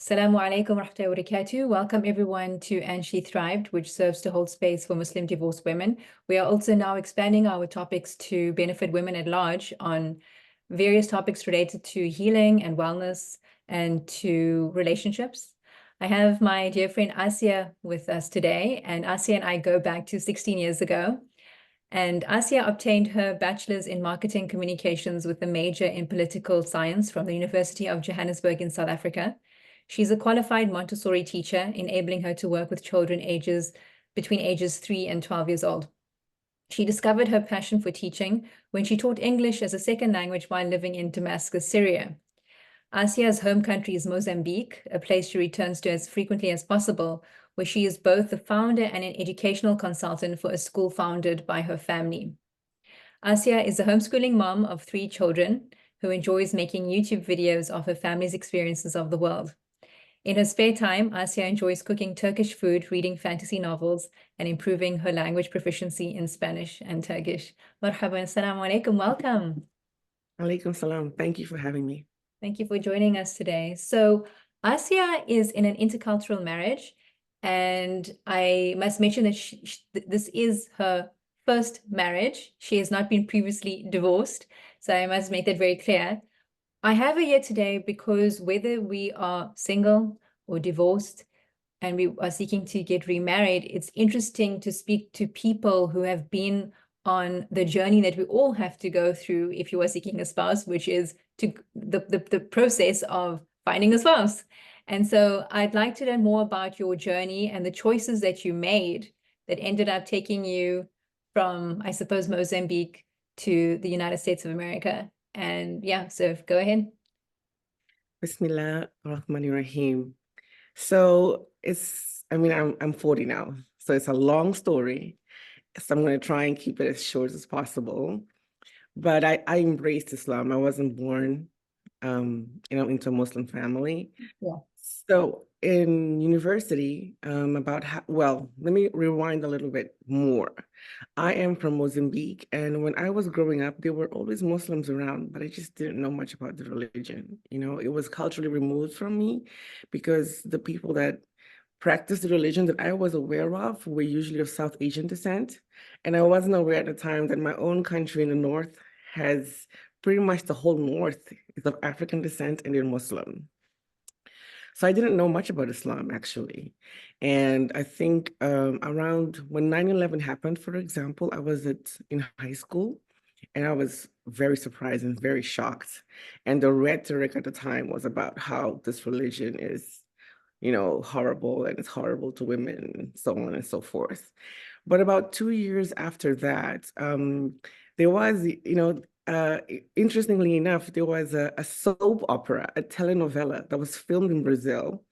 Assalamu alaikum wa rahmatullahi wa barakatuh. Welcome everyone to And She Thrived, which serves to hold space for Muslim divorced women. We are also now expanding our topics to benefit women at large on various topics related to healing and wellness and to relationships. I have my dear friend Assiya with us today, and Assiya and I go back to 16 years ago. And Assiya obtained her bachelor's in marketing communications with a major in political science from the University of Johannesburg in South Africa. She's a qualified Montessori teacher, enabling her to work with children between ages 3 and 12 years old. She discovered her passion for teaching when she taught English as a second language while living in Damascus, Syria. Assiya's home country is Mozambique, a place she returns to as frequently as possible, where she is both the founder and an educational consultant for a school founded by her family. Assiya is a homeschooling mom of 3 children who enjoys making YouTube videos of her family's experiences of the world. In her spare time, Assiya enjoys cooking Turkish food, reading fantasy novels, and improving her language proficiency in Spanish and Turkish. Marhaban, assalamu alaikum, welcome. Alaikum salam. Thank you for having me. Thank you for joining us today. So Assiya is in an intercultural marriage, and I must mention that this is her first marriage. She has not been previously divorced, so I must make that very clear. I have her here today because whether we are single or divorced and we are seeking to get remarried, it's interesting to speak to people who have been on the journey that we all have to go through if you are seeking a spouse, which is the process of finding a spouse. And so I'd like to learn more about your journey and the choices that you made that ended up taking you from, I suppose, Mozambique to the United States of America. And yeah, so go ahead. Bismillah ar-Rahman ar-Rahim. So I'm 40 now, so it's a long story. So I'm going to try and keep it as short as possible. But I embraced Islam. I wasn't born, into a Muslim family. Yeah. So in university, let me rewind a little bit more. I am from Mozambique, and when I was growing up, there were always Muslims around, but I just didn't know much about the religion. It was culturally removed from me because the people that practiced the religion that I was aware of were usually of South Asian descent. And I wasn't aware at the time that my own country in the north has pretty much the whole north is of African descent and they're Muslim. So I didn't know much about Islam, actually. And I think around when 9/11 happened, for example, I was in high school and I was very surprised and very shocked. And the rhetoric at the time was about how this religion is, horrible and it's horrible to women and so on and so forth. But about 2 years after that, there was, interestingly enough, there was a soap opera, a telenovela that was filmed in Brazil.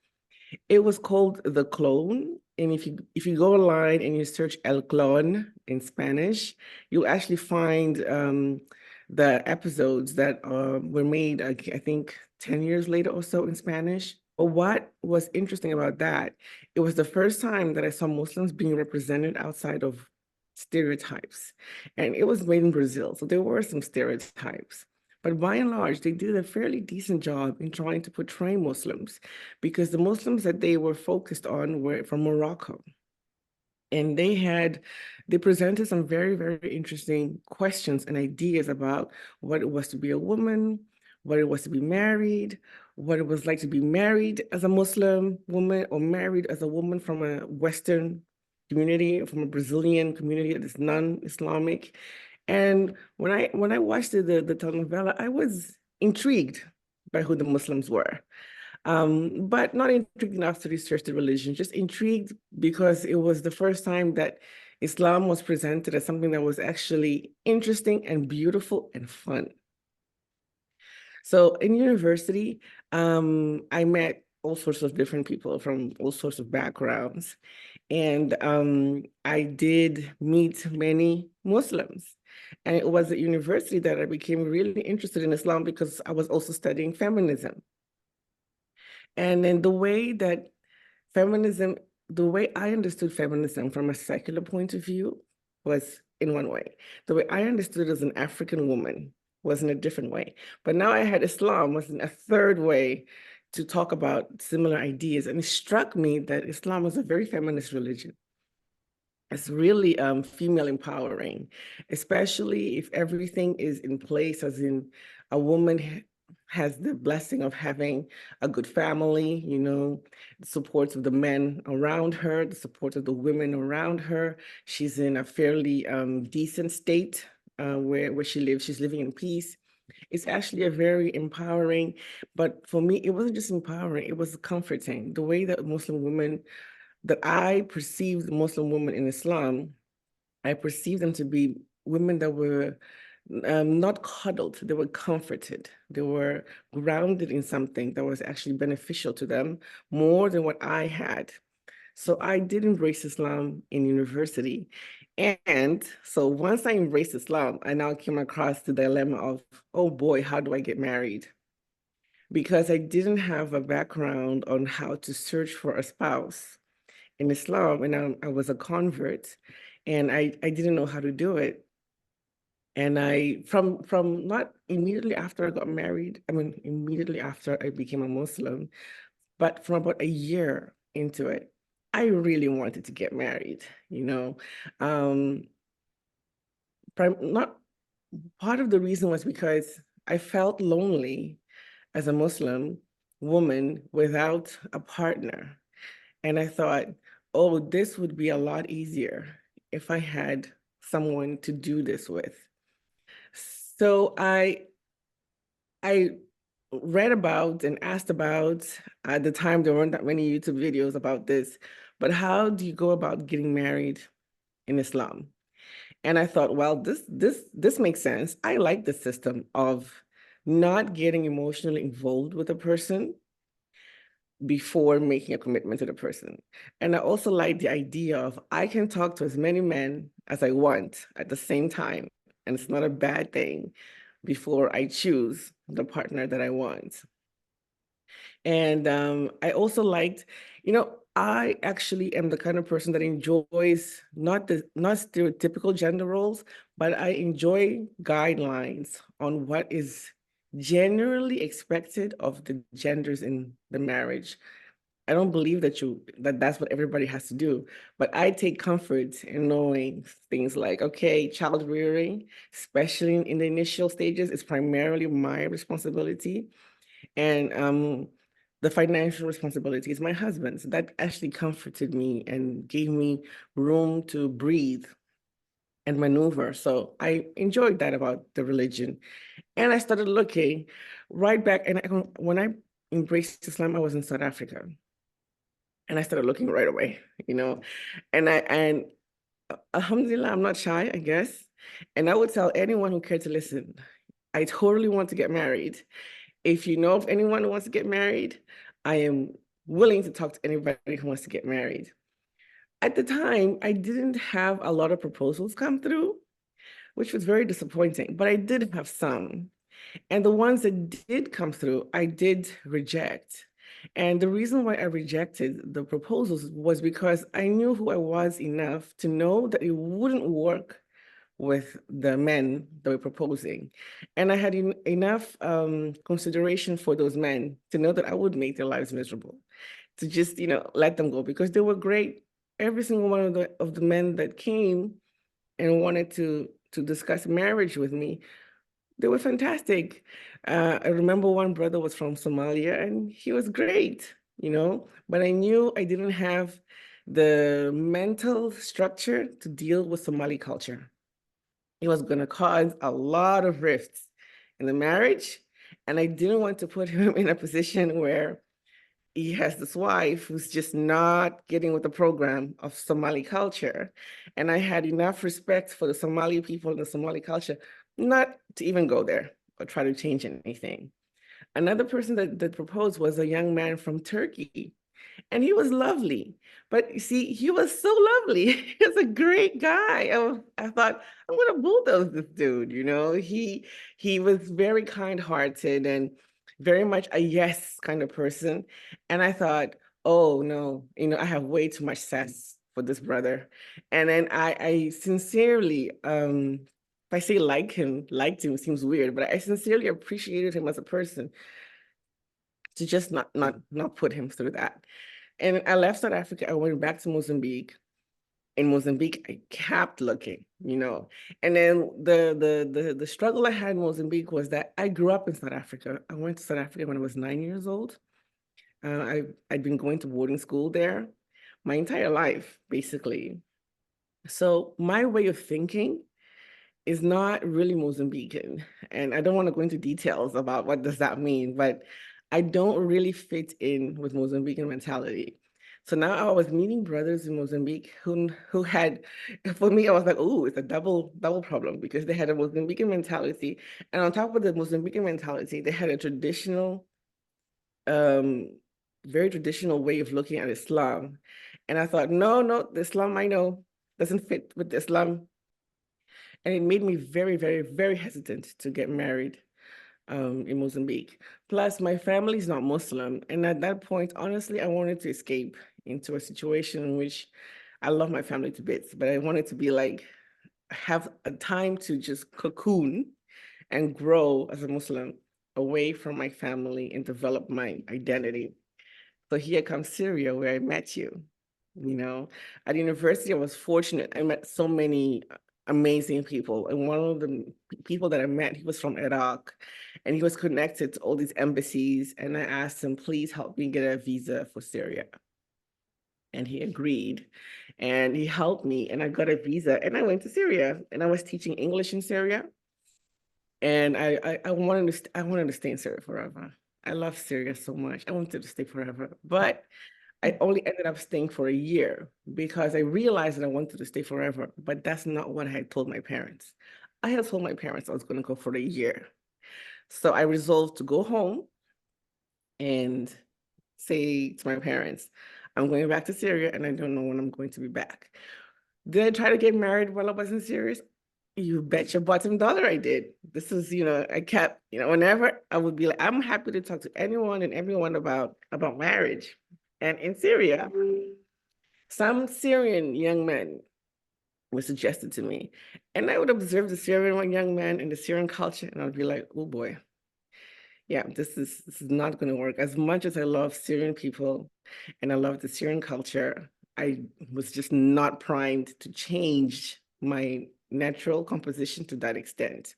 It was called The Clone. And if you go online and you search El Clone in Spanish, you'll actually find the episodes that were made, I think, 10 years later or so in Spanish. But what was interesting about that, it was the first time that I saw Muslims being represented outside of stereotypes. And it was made in Brazil, so there were some stereotypes. But by and large, they did a fairly decent job in trying to portray Muslims because the Muslims that they were focused on were from Morocco. And they presented some very, very interesting questions and ideas about what it was to be a woman, what it was to be married, what it was like to be married as a Muslim woman or married as a woman from a Western community, from a Brazilian community that is non-Islamic. And when I watched the telenovela, I was intrigued by who the Muslims were. But not intrigued enough to research the religion, just intrigued because it was the first time that Islam was presented as something that was actually interesting and beautiful and fun. So in university, I met all sorts of different people from all sorts of backgrounds. And I did meet many Muslims. And it was at university that I became really interested in Islam because I was also studying feminism. And then the way I understood feminism from a secular point of view was in one way. The way I understood it as an African woman was in a different way. But now I had Islam was in a third way to talk about similar ideas. And it struck me that Islam is a very feminist religion. It's really female empowering, especially if everything is in place, as in a woman has the blessing of having a good family, you know, the support of the men around her, the support of the women around her. She's in a fairly decent state where she lives. She's living in peace. It's actually a very empowering, but for me, it wasn't just empowering, it was comforting. The way that Muslim women, that I perceived Muslim women in Islam, I perceived them to be women that were not coddled, they were comforted, they were grounded in something that was actually beneficial to them more than what I had. So I did embrace Islam in university. And so once I embraced Islam, I now came across the dilemma of, oh boy, how do I get married? Because I didn't have a background on how to search for a spouse in Islam, and I was a convert, and I didn't know how to do it. And I, from not immediately after I got married, I mean, immediately after I became a Muslim, but from about a year into it, I really wanted to get married, you know. Um, not part of the reason was because I felt lonely as a Muslim woman without a partner. And I thought, oh, this would be a lot easier if I had someone to do this with. So I read about and asked about, at the time there weren't that many YouTube videos about this, but how do you go about getting married in Islam? And I thought, well, this makes sense. I like the system of not getting emotionally involved with a person before making a commitment to the person. And I also like the idea of I can talk to as many men as I want at the same time, and it's not a bad thing before I choose the partner that I want. And I also liked, you know, I actually am the kind of person that enjoys not stereotypical gender roles, but I enjoy guidelines on what is generally expected of the genders in the marriage. I don't believe that that's what everybody has to do, but I take comfort in knowing things like, okay, child rearing, especially in the initial stages, is primarily my responsibility. And the financial responsibility is my husband's. That actually comforted me and gave me room to breathe and maneuver. So I enjoyed that about the religion. And I started looking right back. And when I embraced Islam, I was in South Africa. And I started looking right away, you know. And alhamdulillah, I'm not shy, I guess. And I would tell anyone who cared to listen, I totally want to get married. If you know of anyone who wants to get married, I am willing to talk to anybody who wants to get married. At the time, I didn't have a lot of proposals come through, which was very disappointing, but I did have some. And the ones that did come through, I did reject. And the reason why I rejected the proposals was because I knew who I was enough to know that it wouldn't work with the men that were proposing. And I had enough consideration for those men to know that I would make their lives miserable, to just, you know, let them go because they were great. Every single one of the men that came and wanted to discuss marriage with me, they were fantastic. I remember one brother was from Somalia and he was great, you know, but I knew I didn't have the mental structure to deal with Somali culture. It was going to cause a lot of rifts in the marriage. And I didn't want to put him in a position where he has this wife who's just not getting with the program of Somali culture. And I had enough respect for the Somali people and the Somali culture not to even go there or try to change anything. Another person that proposed was a young man from Turkey. And he was lovely. But you see, he was so lovely. He was a great guy. I thought, I'm gonna bulldoze this dude, you know. He was very kind-hearted and very much a yes kind of person. And I thought, oh no, you know, I have way too much sass for this brother. And then I sincerely, if I say liked him seems weird, but I sincerely appreciated him as a person. to just not put him through that. And I left South Africa. I went back to Mozambique. In Mozambique, I kept looking, And then the struggle I had in Mozambique was that I grew up in South Africa. I went to South Africa when I was 9 years old. I'd been going to boarding school there my entire life, basically. So my way of thinking is not really Mozambican. And I don't want to go into details about what does that mean, but I don't really fit in with Mozambican mentality. So now I was meeting brothers in Mozambique who had, for me, I was like, oh, it's a double problem because they had a Mozambican mentality. And on top of the Mozambican mentality, they had a traditional, very traditional way of looking at Islam. And I thought, no, the Islam I know doesn't fit with the Islam. And it made me very, very, very hesitant to get married in Mozambique. Plus, my family is not Muslim. And at that point, honestly, I wanted to escape into a situation in which I love my family to bits, but I wanted to be like, have a time to just cocoon and grow as a Muslim away from my family and develop my identity. So here comes Syria, where I met you. At university, I was fortunate. I met so many amazing people. And one of the people that I met, he was from Iraq, and he was connected to all these embassies. And I asked him, please help me get a visa for Syria. And he agreed, and he helped me, and I got a visa, and I went to Syria, and I was teaching English in Syria. And I wanted to stay in Syria forever. I love Syria so much. I wanted to stay forever, but I only ended up staying for a year because I realized that I wanted to stay forever, but that's not what I had told my parents. I had told my parents I was going to go for a year. So I resolved to go home and say to my parents, I'm going back to Syria and I don't know when I'm going to be back. Did I try to get married while I was in Syria? You bet your bottom dollar I did. This is, I kept, whenever I would be like, I'm happy to talk to anyone and everyone about marriage. And in Syria, some Syrian young men were suggested to me. And I would observe the Syrian young men and the Syrian culture, and I would be like, oh boy, yeah, this is not going to work. As much as I love Syrian people and I love the Syrian culture, I was just not primed to change my natural composition to that extent.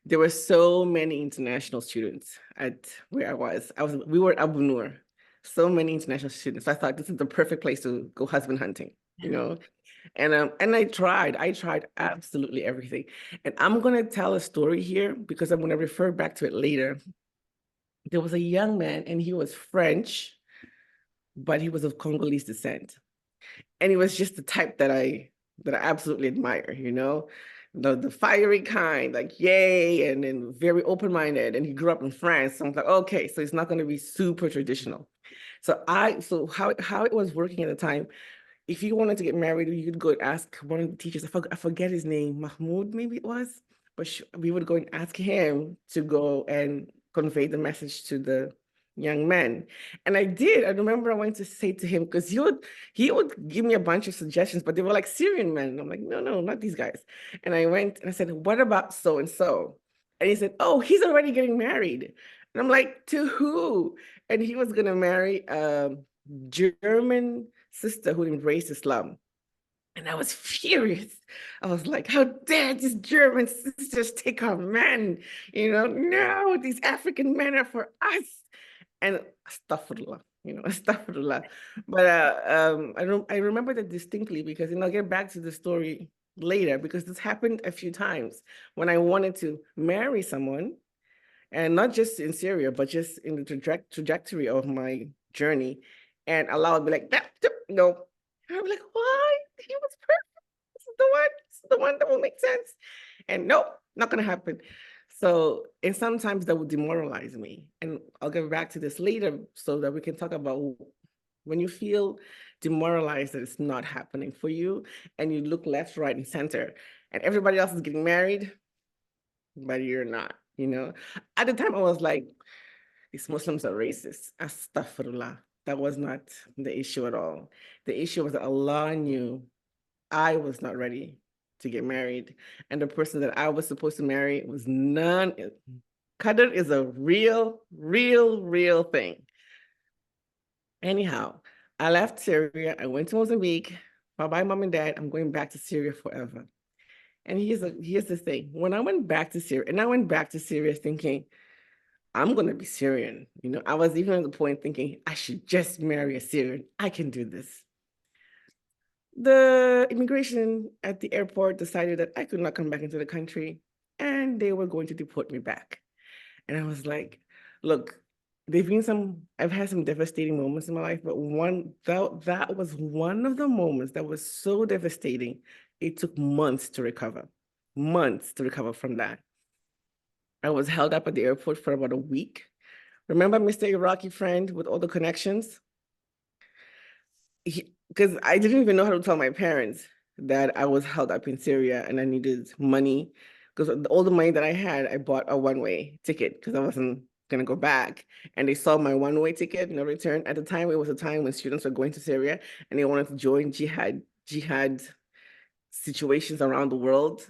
There were so many international students at where I was. We were at Abu Nur. So many international students. I thought this is the perfect place to go husband hunting, And I tried absolutely everything. And I'm gonna tell a story here because I'm gonna refer back to it later. There was a young man and he was French, but he was of Congolese descent. And he was just the type that I absolutely admire, the fiery kind, like yay, and then very open-minded. And he grew up in France. So I'm like, okay, so it's not going to be super traditional. So how it was working at the time, if you wanted to get married, you'd go and ask one of the teachers. I forget his name, Mahmoud, maybe it was, but we would go and ask him to go and convey the message to the young men. And I did. I remember I went to say to him, because he would give me a bunch of suggestions, but they were like Syrian men. And I'm like, no, not these guys. And I went and I said, what about so and so? And he said, oh, he's already getting married. And I'm like, to who? And he was gonna marry a German sister who embraced Islam. And I was furious. I was like, how dare these German sisters take our men? No, these African men are for us. And astaghfirullah, astaghfirullah. But I remember that distinctly because, I'll get back to the story later because this happened a few times when I wanted to marry someone, and not just in Syria, but just in the trajectory of my journey. And Allah would be like, no. And I'd be like, why? He was perfect. This is the one. This is the one that will make sense. And nope, not going to happen. So, and sometimes that would demoralize me. And I'll get back to this later so that we can talk about when you feel demoralized that it's not happening for you and you look left, right, and center, and everybody else is getting married, but you're not. At the time I was like, these Muslims are racist. Astaghfirullah. That was not the issue at all. The issue was that Allah knew I was not ready to get married. And the person that I was supposed to marry was none Qadr is a real thing. Anyhow, I left Syria. I went to Mozambique. Bye-bye, mom and dad. I'm going back to Syria forever. And here's the thing. When I went back to Syria, and I went back to Syria thinking, I'm going to be Syrian. You know, I was even at the point thinking, I should just marry a Syrian. I can do this. The immigration at the airport decided that I could not come back into the country and they were going to deport me back. And I was like, look, I've had some devastating moments in my life, but that was one of the moments that was so devastating. It took months to recover from that. I was held up at the airport for about a week. Remember Mr. Iraqi friend with all the connections? Because I didn't even know how to tell my parents that I was held up in Syria and I needed money. Because all the money that I had, I bought a one-way ticket because I wasn't gonna go back. And they saw my one-way ticket, no return. At the time, it was a time when students were going to Syria and they wanted to join jihad situations around the world.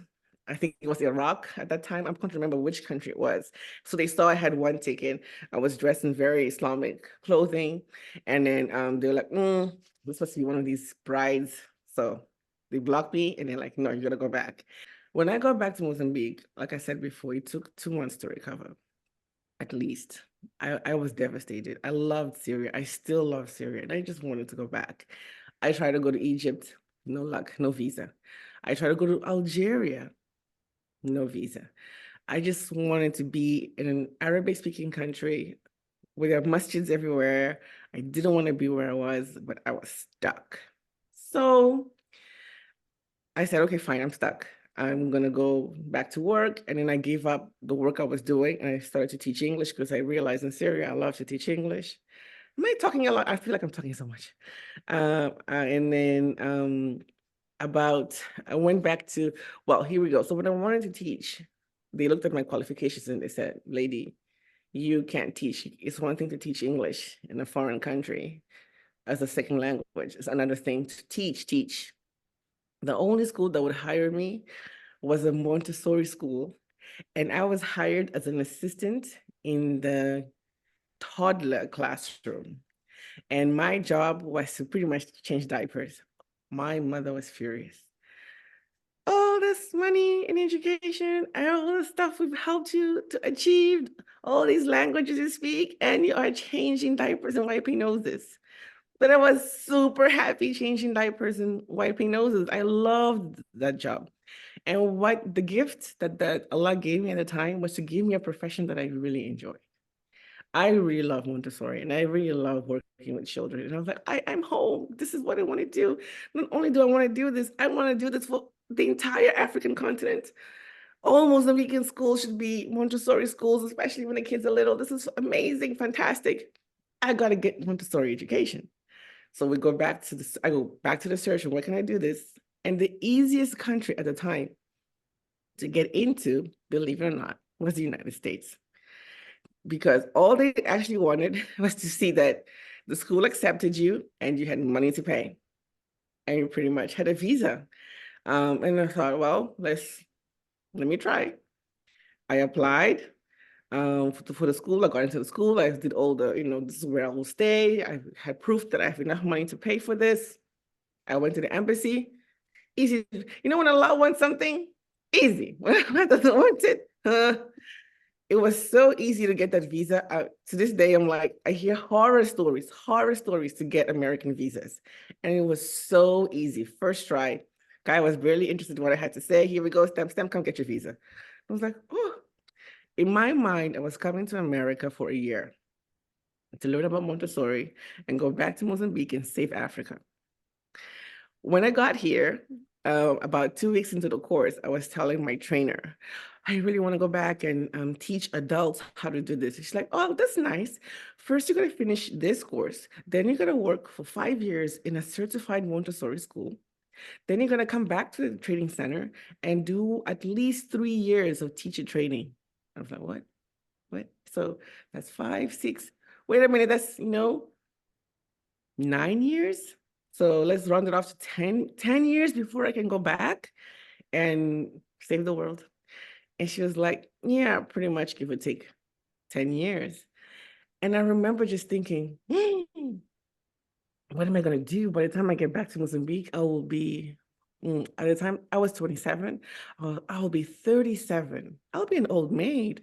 I think it was Iraq at that time. I can't remember which country it was. So they saw I had one ticket. I was dressed in very Islamic clothing. And then they were like, this must be one of these brides. So they blocked me and they're like, no, you gotta go back. When I got back to Mozambique, like I said before, it took 2 months to recover, at least. I was devastated. I loved Syria. I still love Syria. And I just wanted to go back. I tried to go to Egypt, no luck, no visa. I tried to go to Algeria, no visa. I just wanted to be in an Arabic speaking country where there are masjids everywhere. I didn't want to be where I was, but I was stuck. So I said, okay, fine, I'm stuck. I'm gonna go back to work. And then I gave up the work I was doing and I started to teach English because I realized in Syria, I love to teach English. Am I talking a lot? I feel like I'm talking so much. And then I went back to, well, here we go. So when I wanted to teach, they looked at my qualifications and they said, lady, you can't teach. It's one thing to teach English in a foreign country as a second language. It's another thing to teach. The only school that would hire me was a Montessori school. And I was hired as an assistant in the toddler classroom. And my job was to pretty much change diapers. My mother was furious. All this money in education and all the stuff we've helped you to achieve, all these languages you speak, and you are changing diapers and wiping noses. But I was super happy changing diapers and wiping noses. I loved that job. And what the gift that Allah gave me at the time was to give me a profession that I really enjoy. I really love Montessori and I really love working with children. And I was like, I'm home. This is what I want to do. Not only do I want to do this, I want to do this for the entire African continent. All Mozambican schools should be Montessori schools, especially when the kids are little. This is amazing, fantastic. I got to get Montessori education. So we go back to this, I go back to the search and where can I do this? And the easiest country at the time to get into, believe it or not, was the United States. Because all they actually wanted was to see that the school accepted you and you had money to pay. And you pretty much had a visa. And I thought, well, let me try. I applied for the school. I got into the school. I did all the, this is where I will stay. I had proof that I have enough money to pay for this. I went to the embassy. Easy. You know, when Allah wants something, easy. When Allah doesn't want it, it was so easy to get that visa. To this day, I'm like, I hear horror stories to get American visas. And it was so easy. First try. Guy was barely interested in what I had to say. Here we go, stamp, come get your visa. I was like, oh. In my mind, I was coming to America for a year to learn about Montessori and go back to Mozambique and save Africa. When I got here, about 2 weeks into the course, I was telling my trainer, I really want to go back and teach adults how to do this. She's like, oh, that's nice. First, you're going to finish this course. Then you're going to work for 5 years in a certified Montessori school. Then you're going to come back to the training center and do at least 3 years of teacher training. I was like, what? So that's 5, 6. Wait a minute, that's, 9 years? So let's round it off to 10 years before I can go back and save the world. And she was like, yeah, pretty much give or take. 10 years. And I remember just thinking, what am I going to do? By the time I get back to Mozambique, I will be, at the time I was 27, I will be 37. I'll be an old maid.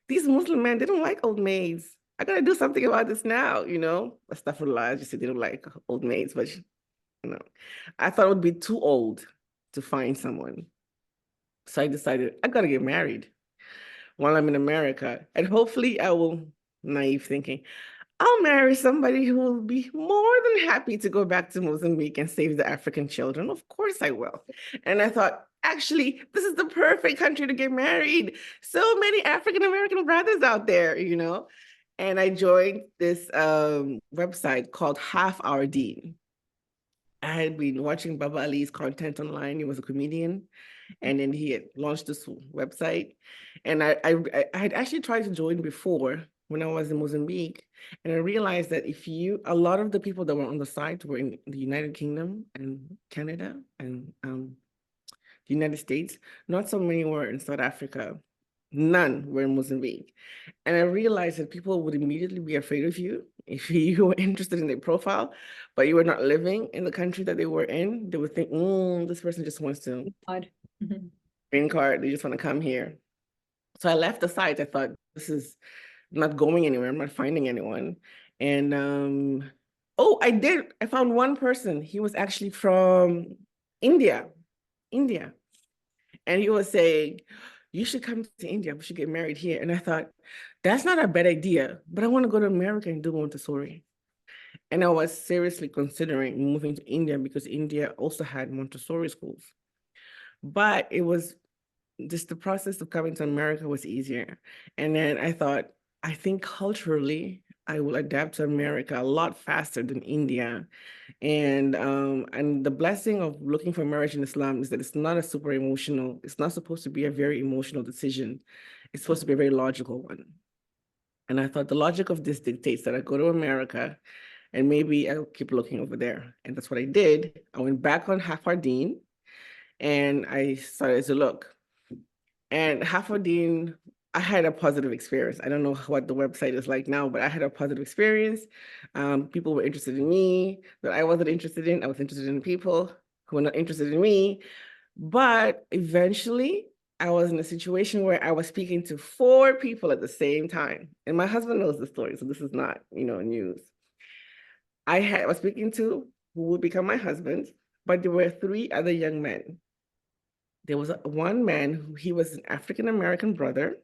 These Muslim men, they don't like old maids. I got to do something about this now, Astaghfirullah, I just said they don't like old maids, but, I thought it would be too old to find someone. So I decided I got to get married while I'm in America. And hopefully I will, naive thinking, I'll marry somebody who will be more than happy to go back to Mozambique and save the African children. Of course I will. And I thought, actually, this is the perfect country to get married. So many African American brothers out there, And I joined this website called Half Our Deen. I had been watching Baba Ali's content online. He was a comedian, and then he had launched this website. And I had actually tried to join before when I was in Mozambique, and I realized that a lot of the people that were on the site were in the United Kingdom and Canada and the United States. Not so many were in South Africa. None were in Mozambique. And I realized that people would immediately be afraid of you if you were interested in their profile, but you were not living in the country that they were in. They would think, this person just wants to green card. They just want to come here. So I left the site. I thought, this is not going anywhere. I'm not finding anyone. And I did. I found one person. He was actually from India. And he was saying, you should come to India. We should get married here. And I thought, that's not a bad idea, but I want to go to America and do Montessori. And I was seriously considering moving to India because India also had Montessori schools. But it was just the process of coming to America was easier. And then I thought, I think culturally, I will adapt to America a lot faster than India. And the blessing of looking for marriage in Islam is that it's not it's not supposed to be a very emotional decision. It's supposed to be a very logical one. And I thought the logic of this dictates that I go to America and maybe I'll keep looking over there. And that's what I did. I went back on Hafardine and I started to look. And Hafardine, I had a positive experience. I don't know what the website is like now, but I had a positive experience. People were interested in me that I wasn't interested in. I was interested in people who were not interested in me. But eventually, I was in a situation where I was speaking to 4 people at the same time. And my husband knows the story, so this is not, news. I was speaking to who would become my husband, but there were 3 other young men. There was one man who he was an African-American brother,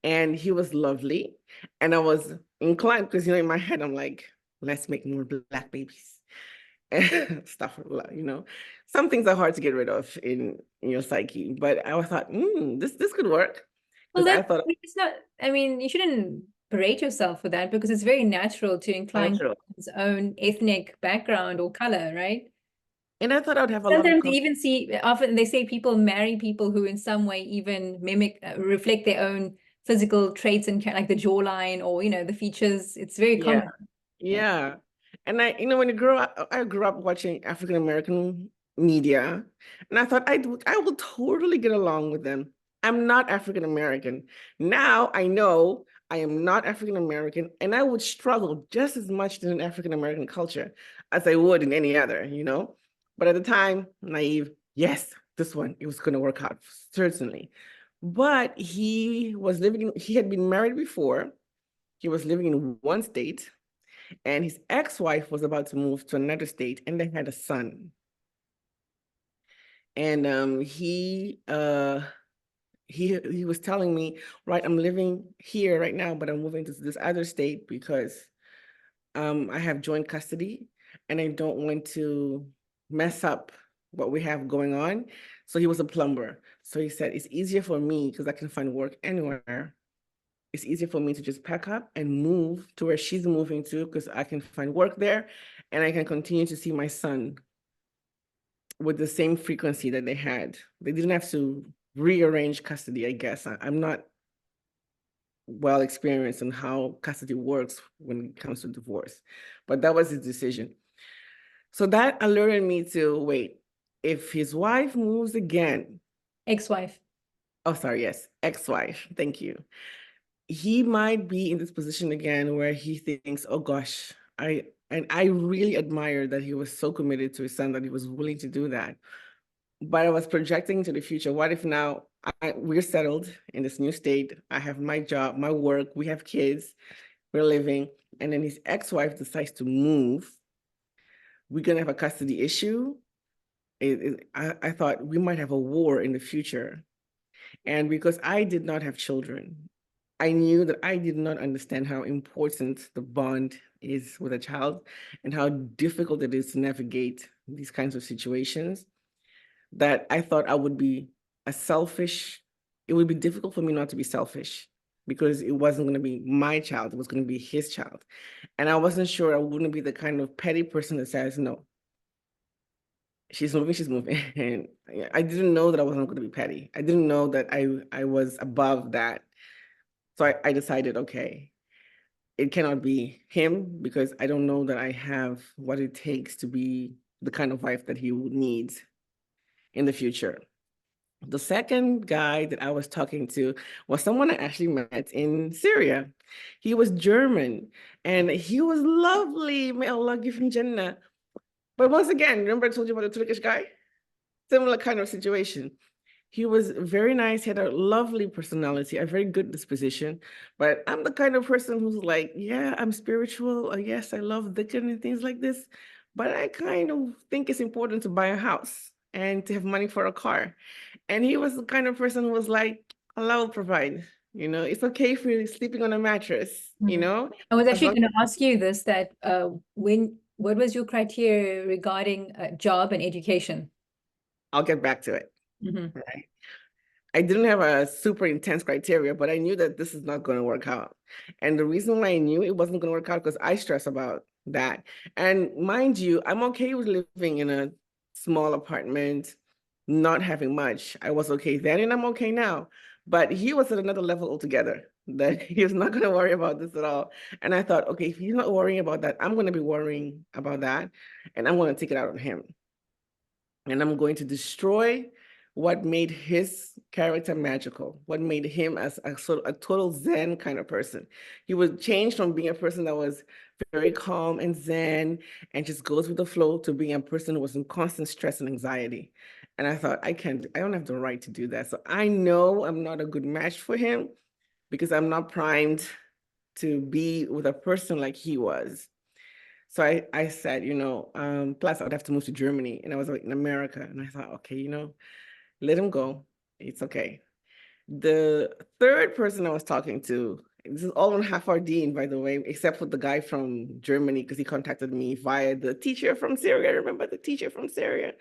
and he was lovely. And I was inclined, because, in my head, I'm like, let's make more Black babies. Stuff, some things are hard to get rid of in your psyche. But I thought, this could work. Well, I thought it's not, you shouldn't berate yourself for that because it's very natural to incline to one's own ethnic background or color, right? And I thought I would have a lot of Sometimes you even see, often they say people marry people who in some way even mimic, reflect their own physical traits and like the jawline or, the features. It's very common. Yeah. And when I grew up watching African-American media, and I thought I will totally get along with them. I'm not African-American. Now I know I am not African-American, and I would struggle just as much in an African-American culture as I would in any other, But at the time, naive, yes, this one, it was going to work out, certainly. But he had been married before. He was living in one state, and his ex-wife was about to move to another state, and they had a son. And he was telling me, right, I'm living here right now, but I'm moving to this other state because I have joint custody, and I don't want to mess up what we have going on. So he was a plumber. So he said, it's easier for me because I can find work anywhere. It's easier for me to just pack up and move to where she's moving to because I can find work there and I can continue to see my son with the same frequency that they had. They didn't have to rearrange custody, I guess. I'm not well experienced in how custody works when it comes to divorce, but that was his decision. So that alerted me to, wait, if his wife moves again. Ex-wife. Oh, sorry, yes, ex-wife, thank you. he might be in this position again where he thinks, oh gosh, I really admire that he was so committed to his son that he was willing to do that. But I was projecting to the future. What if now we're settled in this new state? I have my job, my work, we have kids, we're living, and then his ex-wife decides to move. We're gonna have a custody issue. I thought we might have a war in the future. And because I did not have children, I knew that I did not understand how important the bond is with a child and how difficult it is to navigate these kinds of situations, that I thought I would be it would be difficult for me not to be selfish because it wasn't going to be my child, it was going to be his child. And I wasn't sure I wouldn't be the kind of petty person that says, no, she's moving, she's moving. And I didn't know that I wasn't going to be petty. I didn't know that I was above that. So I decided, okay, it cannot be him because I don't know that I have what it takes to be the kind of wife that he would need in the future. The second guy that I was talking to was someone I actually met in Syria. He was German and he was lovely. May Allah give him Jannah. But once again, remember I told you about the Turkish guy? Similar kind of situation. He was very nice. He had a lovely personality, a very good disposition. But I'm the kind of person who's like, yeah, I'm spiritual. Yes, I love dhikr and things like this. But I kind of think it's important to buy a house and to have money for a car. And he was the kind of person who was like, Allah will provide. It's okay if you're sleeping on a mattress, I was as actually long going to ask you this, that what was your criteria regarding job and education? I'll get back to it. Mhm. Right. I didn't have a super intense criteria, but I knew that this is not going to work out. And the reason why I knew it wasn't going to work out because I stress about that. And mind you, I'm okay with living in a small apartment, not having much. I was okay then and I'm okay now. But he was at another level altogether, that he was not going to worry about this at all. And I thought, okay, if he's not worrying about that, I'm going to be worrying about that. And I'm going to take it out on him. And I'm going to destroy what made his character magical, what made him as a sort of a total Zen kind of person. He would change from being a person that was very calm and Zen and just goes with the flow to being a person who was in constant stress and anxiety. And I thought, I don't have the right to do that. So I know I'm not a good match for him because I'm not primed to be with a person like he was. So I said, plus I'd have to move to Germany and I was like in America. And I thought, okay, let him go. It's okay. The third person I was talking to, this is all on Hafardine, by the way, except for the guy from Germany, because he contacted me via the teacher from Syria. Remember the teacher from Syria?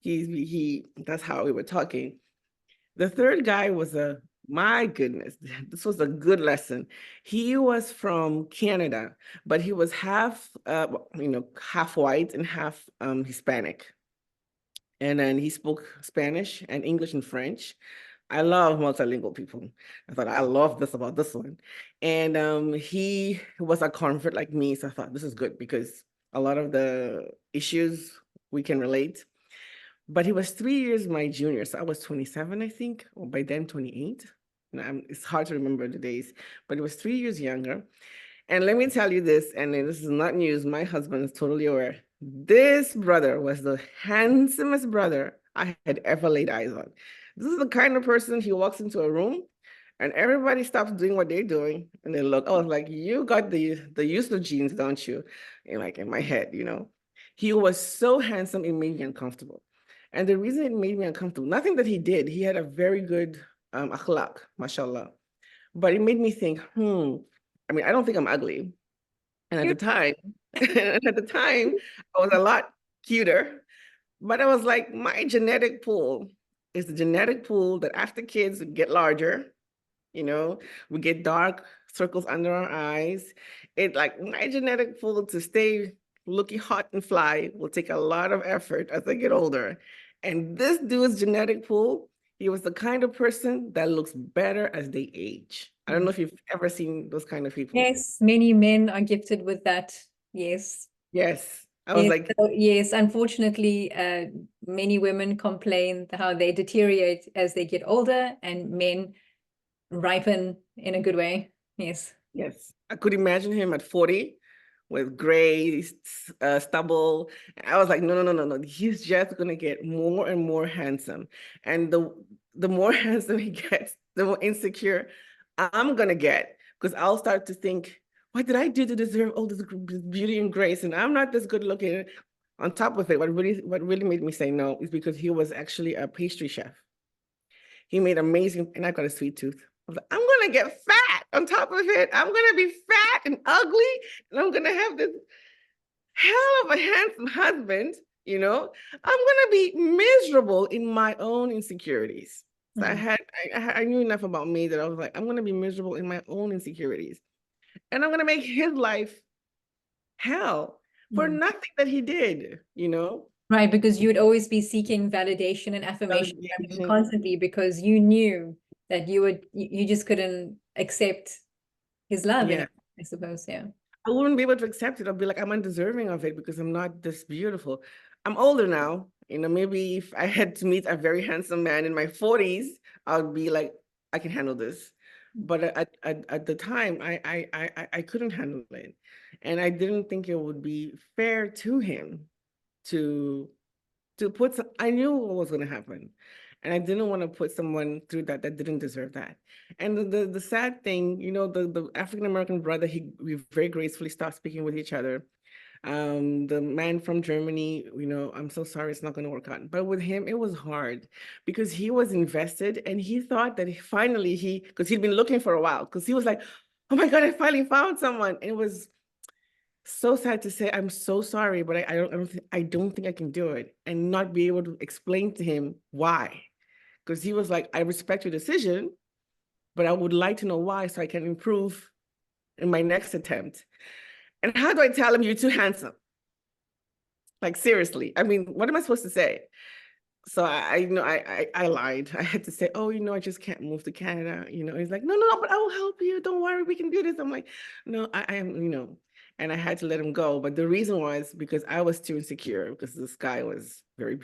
That's how we were talking. The third guy was my goodness, this was a good lesson. He was from Canada, but he was half white and half Hispanic. And then he spoke Spanish and English and French. I love multilingual people. I thought I love this about this one. And he was a convert like me. So I thought this is good because a lot of the issues we can relate. But he was 3 years my junior. So I was 27, I think, or by then 28. It's hard to remember the days, but he was 3 years younger. And let me tell you this, and this is not news, my husband is totally aware. This brother was the handsomest brother I had ever laid eyes on. This is the kind of person he walks into a room and everybody stops doing what they're doing and they look. I was like, you got the useless genes, don't you? And like in my head, He was so handsome, it made me uncomfortable. And the reason it made me uncomfortable, nothing that he did, he had a very good akhlaq, mashallah. But it made me think, I don't think I'm ugly. And at the time, I was a lot cuter. But I was like, my genetic pool is the genetic pool that after kids get larger, we get dark circles under our eyes. It like my genetic pool to stay looking hot and fly will take a lot of effort as I get older. And this dude's genetic pool, he was the kind of person that looks better as they age. I don't know if you've ever seen those kind of people. Yes, many men are gifted with that. Yes. Yes. I was Yes, like, so, yes, unfortunately, many women complain how they deteriorate as they get older and men ripen in a good way. Yes. Yes. I could imagine him at 40 with gray stubble. I was like, no, no, no, no, no. He's just gonna get more and more handsome. And the more handsome he gets, the more insecure I'm gonna get. Because I'll start to think, what did I do to deserve all this beauty and grace? And I'm not this good looking. On top of it, what really made me say no is because he was actually a pastry chef. He made amazing, and I got a sweet tooth. I was like, I'm gonna get fat on top of it. I'm gonna be fat and ugly, and I'm gonna have this hell of a handsome husband. I'm gonna be miserable in my own insecurities. So Mm. I knew enough about me that I was like, I'm gonna be miserable in my own insecurities, and I'm gonna make his life hell for Mm. nothing that he did. Right, because you would always be seeking validation and affirmation from him Validation. constantly because you knew that you just couldn't accept his love Yeah. anymore, I suppose. Yeah. I wouldn't be able to accept it. I'll be like, I'm undeserving of it because I'm not this beautiful. I'm older now. Maybe if I had to meet a very handsome man in my 40s, I would be like, I can handle this. But at the time, I couldn't handle it. And I didn't think it would be fair to him to I knew what was going to happen. And I didn't want to put someone through that didn't deserve that. And the sad thing, the African American brother, we very gracefully stopped speaking with each other. The man from Germany, I'm so sorry, it's not going to work out. But with him, it was hard because he was invested and he thought that because he'd been looking for a while, because he was like, oh my God, I finally found someone. And it was so sad to say, I'm so sorry, but I don't think I can do it, and not be able to explain to him why. Because he was like, I respect your decision, but I would like to know why so I can improve in my next attempt. And how do I tell him you're too handsome? Like, seriously. I mean, what am I supposed to say? So I lied. I had to say, oh, I just can't move to Canada. He's like, no, no, no, but I will help you. Don't worry, we can do this. I'm like, no, I am, and I had to let him go. But the reason was because I was too insecure because this guy was very,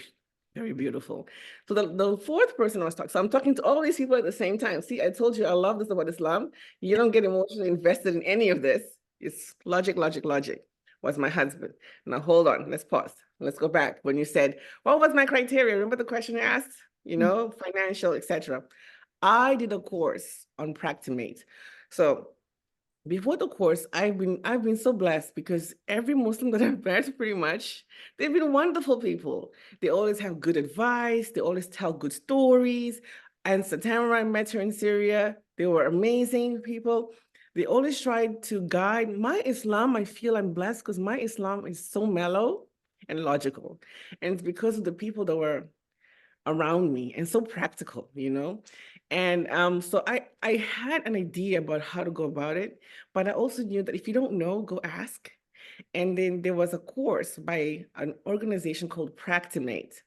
very beautiful. So the fourth person I was talking, so I'm talking to all these people at the same time. See, I told you I love this about Islam. You don't get emotionally invested in any of this. It's logic, logic, logic. Was my husband. Now hold on, let's pause. Let's go back. When you said, what was my criteria? Remember the question you asked? Financial, etc. I did a course on Practimate. So before the course, I've been so blessed because every Muslim that I've met, pretty much, they've been wonderful people. They always have good advice. They always tell good stories. And Satara, I met her in Syria. They were amazing people. They always tried to guide my Islam. I feel I'm blessed because my Islam is so mellow and logical. And it's because of the people that were around me and so practical. And so I had an idea about how to go about it, but I also knew that if you don't know, go ask. And then there was a course by an organization called Practimate.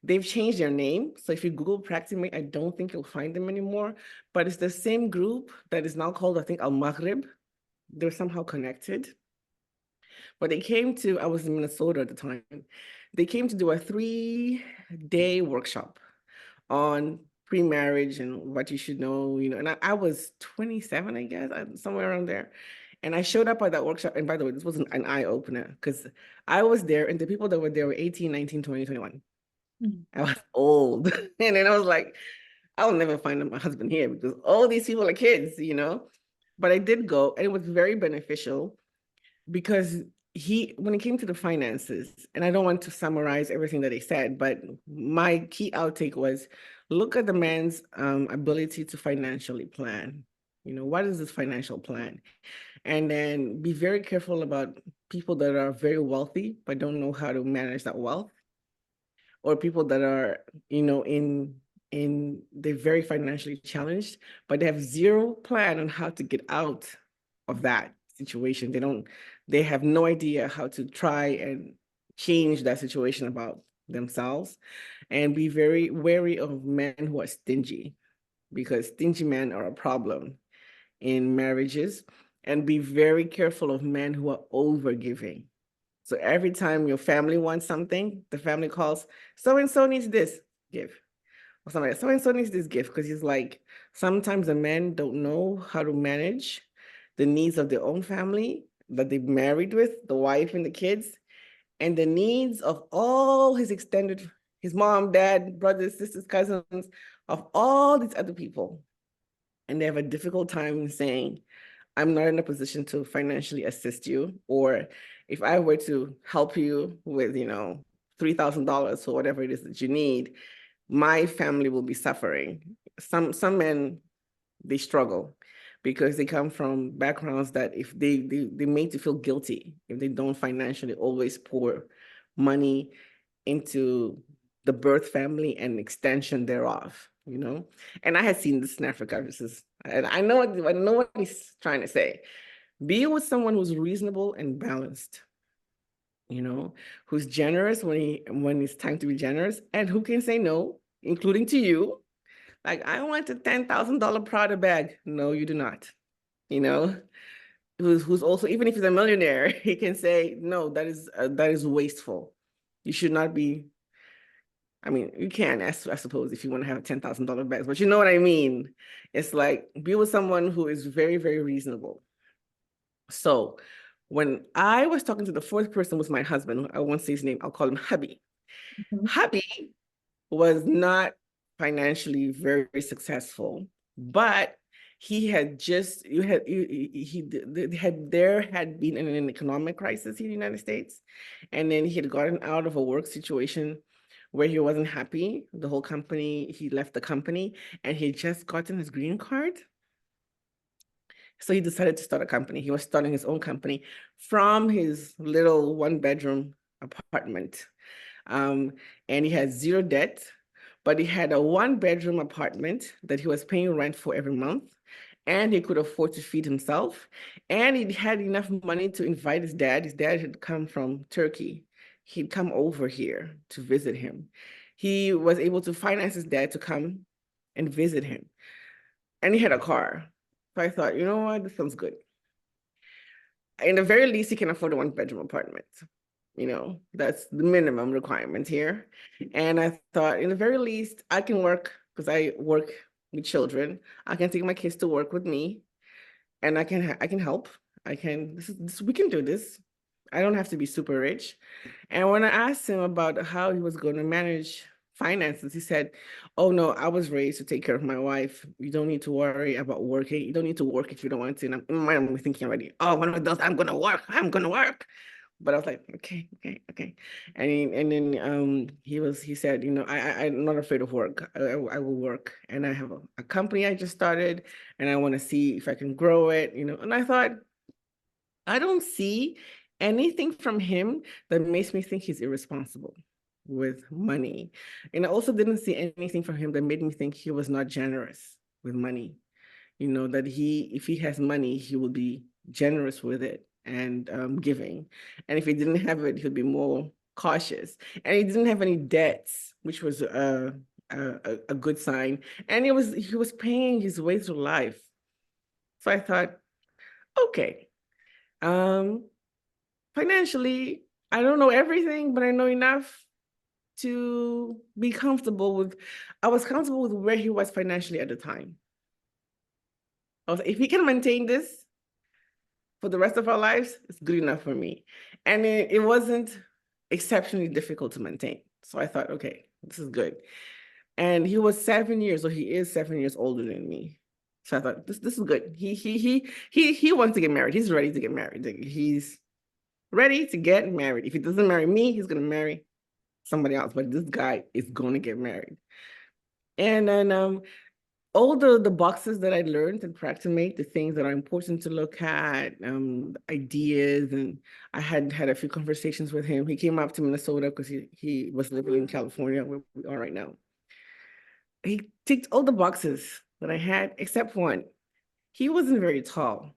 They've changed their name. So if you Google Practimate, I don't think you'll find them anymore, but it's the same group that is now called, I think, Al Maghrib. They're somehow connected. But I was in Minnesota at the time. They came to do a 3-day workshop on pre-marriage and what you should know. And I was 27, I guess, somewhere around there. And I showed up at that workshop. And by the way, this wasn't an eye-opener because I was there and the people that were there were 18, 19, 20, 21. Mm. I was old. And then I was like, I'll never find my husband here because all these people are kids. But I did go and it was very beneficial because when it came to the finances, and I don't want to summarize everything that he said, but my key outtake was look at the man's ability to financially plan. What is this financial plan? And then be very careful about people that are very wealthy but don't know how to manage that wealth, or people that are, they're very financially challenged, but they have zero plan on how to get out of that situation. They have no idea how to try and change that situation about themselves. And be very wary of men who are stingy, because stingy men are a problem in marriages. And be very careful of men who are over giving. So every time your family wants something, the family calls, so-and-so needs this, give. Or somebody, so-and-so needs this gift. Because he's like, sometimes the men don't know how to manage the needs of their own family that they married with, the wife and the kids, and the needs of all his extended, his mom, dad, brothers, sisters, cousins, of all these other people. And they have a difficult time saying, I'm not in a position to financially assist you, or if I were to help you with, $3,000 or whatever it is that you need, my family will be suffering. Some men, they struggle because they come from backgrounds that if they made to feel guilty if they don't financially always pour money into the birth family and extension thereof, And I had seen this in Africa. And I know what he's trying to say. Be with someone who's reasonable and balanced, who's generous when it's time to be generous, and who can say no, including to you. Like, I want a $10,000 Prada bag. No, you do not. Who's also, even if he's a millionaire, he can say, no, that is wasteful. You should not be. I mean, you can, I suppose, if you want to have $10,000 bags, but you know what I mean. It's like, be with someone who is very, very reasonable. So when I was talking to the fourth person, was my husband. I won't say his name. I'll call him Hubby. Hubby was not financially very successful, but he had just there had been an economic crisis in the United States, and then he had gotten out of a work situation where he wasn't happy. The whole company, he left the company, and he had just gotten his green card. So he decided to start a company. He was starting his own company from his little one-bedroom apartment. And he had zero debt, but he had a one-bedroom apartment that he was paying rent for every month, and he could afford to feed himself. And he had enough money to invite his dad. His dad had come from Turkey. He'd come over here to visit him. He was able to finance his dad to come and visit him. And he had a car. So I thought, you know what, this sounds good. In the very least, he can afford a one-bedroom apartment. That's the minimum requirement here. And I thought, in the very least, I can work, because I work with children. I can take my kids to work with me, and I can help. We can do this. I don't have to be super rich. And when I asked him about how he was going to manage finances, he said, oh no, I was raised to take care of my wife. You don't need to worry about working. You don't need to work if you don't want to. And I'm thinking already, oh, one of those, I'm going to work. But I was like, okay. And then he said, I'm not afraid of work. I will work. And I have a company I just started, and I want to see if I can grow it, And I thought, I don't see anything from him that makes me think he's irresponsible with money. And I also didn't see anything from him that made me think he was not generous with money. That if he has money, he will be generous with it and giving. And if he didn't have it, he'll be more cautious. And he didn't have any debts, which was a good sign. And he was paying his way through life. So I thought, okay, financially, I don't know everything, but I know enough to be comfortable with. I was comfortable with where he was financially at the time. I was like, if he can maintain this for the rest of our lives, it's good enough for me. And it wasn't exceptionally difficult to maintain. So I thought, okay, this is good. And he was 7 years, or he is 7 years older than me. So I thought, this is good. He wants to get married. He's ready to get married. He's ready to get married. If he doesn't marry me, he's gonna marry somebody else. But this guy is gonna get married. And then all the boxes that I learned and practicate, the things that are important to look at, ideas, and I had a few conversations with him. He came up to Minnesota because he was living in California, where we are right now. He ticked all the boxes that I had, except one. He wasn't very tall.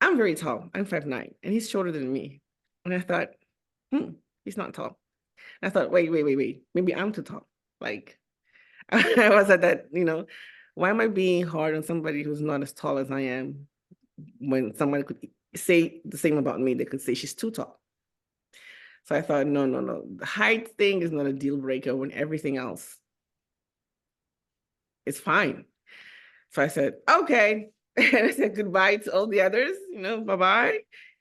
I'm very tall. I'm 5'9", and he's shorter than me. And I thought, he's not tall. I thought, wait. Maybe I'm too tall. Like, I was at that, why am I being hard on somebody who's not as tall as I am, when somebody could say the same about me? They could say she's too tall. So I thought, no. The height thing is not a deal breaker when everything else is fine. So I said, okay. and I said goodbye to all the others, bye-bye.